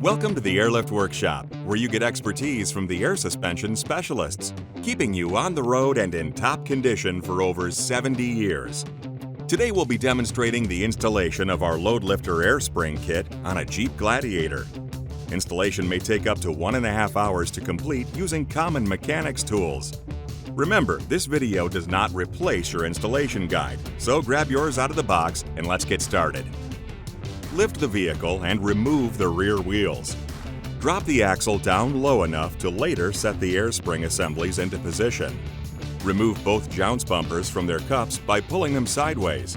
Welcome to the Air Lift Workshop, where you get expertise from the air suspension specialists, keeping you on the road and in top condition for over 70 years. Today we'll be demonstrating the installation of our LoadLifter air spring kit on a Jeep Gladiator. Installation may take up to 1.5 hours to complete using common mechanics tools. Remember, this video does not replace your installation guide, so grab yours out of the box and let's get started. Lift the vehicle and remove the rear wheels. Drop the axle down low enough to later set the air spring assemblies into position. Remove both jounce bumpers from their cups by pulling them sideways.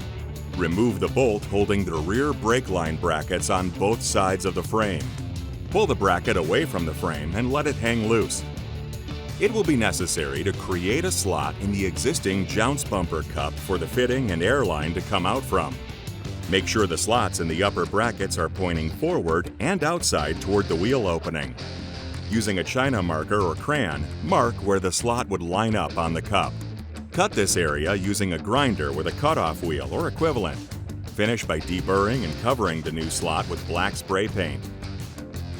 Remove the bolt holding the rear brake line brackets on both sides of the frame. Pull the bracket away from the frame and let it hang loose. It will be necessary to create a slot in the existing jounce bumper cup for the fitting and airline to come out from. Make sure the slots in the upper brackets are pointing forward and outside toward the wheel opening. Using a China marker or crayon, mark where the slot would line up on the cup. Cut this area using a grinder with a cutoff wheel or equivalent. Finish by deburring and covering the new slot with black spray paint.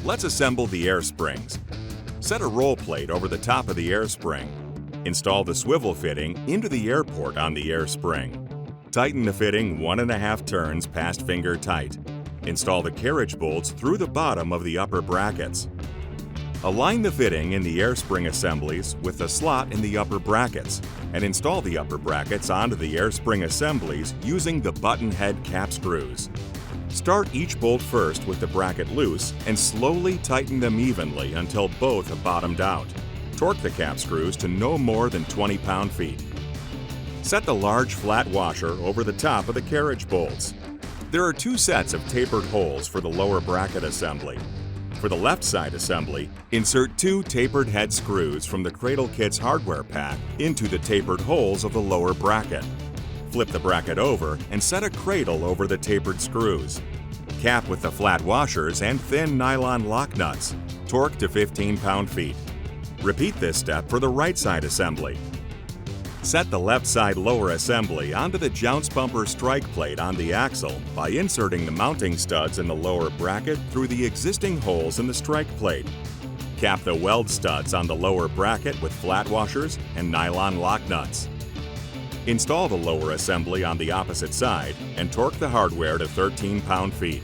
Let's assemble the air springs. Set a roll plate over the top of the air spring. Install the swivel fitting into the air port on the air spring. Tighten the fitting 1.5 turns past finger tight. Install the carriage bolts through the bottom of the upper brackets. Align the fitting in the air spring assemblies with the slot in the upper brackets and install the upper brackets onto the air spring assemblies using the button head cap screws. Start each bolt first with the bracket loose and slowly tighten them evenly until both have bottomed out. Torque the cap screws to no more than 20 pound-feet. Set the large flat washer over the top of the carriage bolts. There are 2 sets of tapered holes for the lower bracket assembly. For the left side assembly, insert 2 tapered head screws from the Cradle Kit's hardware pack into the tapered holes of the lower bracket. Flip the bracket over and set a cradle over the tapered screws. Cap with the flat washers and thin nylon lock nuts. Torque to 15 pound-feet. Repeat this step for the right side assembly. Set the left side lower assembly onto the jounce bumper strike plate on the axle by inserting the mounting studs in the lower bracket through the existing holes in the strike plate. Cap the weld studs on the lower bracket with flat washers and nylon lock nuts. Install the lower assembly on the opposite side and torque the hardware to 13 pound-feet.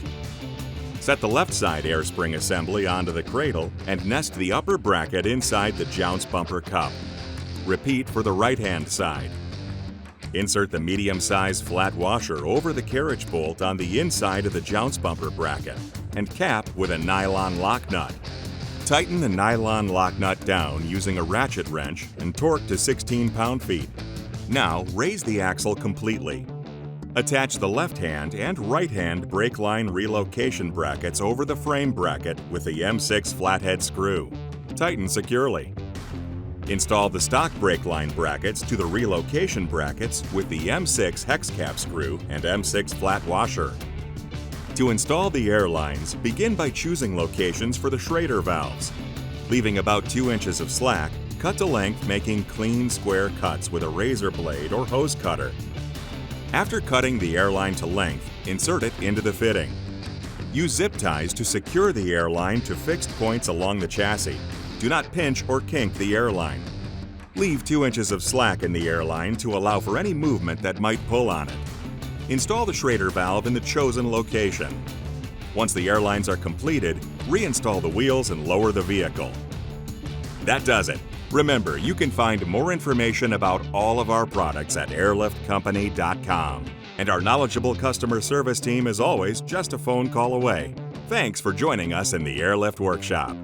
Set the left side air spring assembly onto the cradle and nest the upper bracket inside the jounce bumper cup. Repeat for the right-hand side. Insert the medium-sized flat washer over the carriage bolt on the inside of the jounce bumper bracket and cap with a nylon lock nut. Tighten the nylon lock nut down using a ratchet wrench and torque to 16 pound-feet. Now raise the axle completely. Attach the left-hand and right-hand brake line relocation brackets over the frame bracket with the M6 flathead screw. Tighten securely. Install the stock brake line brackets to the relocation brackets with the M6 hex cap screw and M6 flat washer. To install the air lines, begin by choosing locations for the Schrader valves. Leaving about 2 inches of slack, cut to length, making clean square cuts with a razor blade or hose cutter. After cutting the airline to length, insert it into the fitting. Use zip ties to secure the airline to fixed points along the chassis. Do not pinch or kink the airline. Leave 2 inches of slack in the airline to allow for any movement that might pull on it. Install the Schrader valve in the chosen location. Once the airlines are completed, reinstall the wheels and lower the vehicle. That does it. Remember, you can find more information about all of our products at airliftcompany.com. And our knowledgeable customer service team is always just a phone call away. Thanks for joining us in the Air Lift Workshop.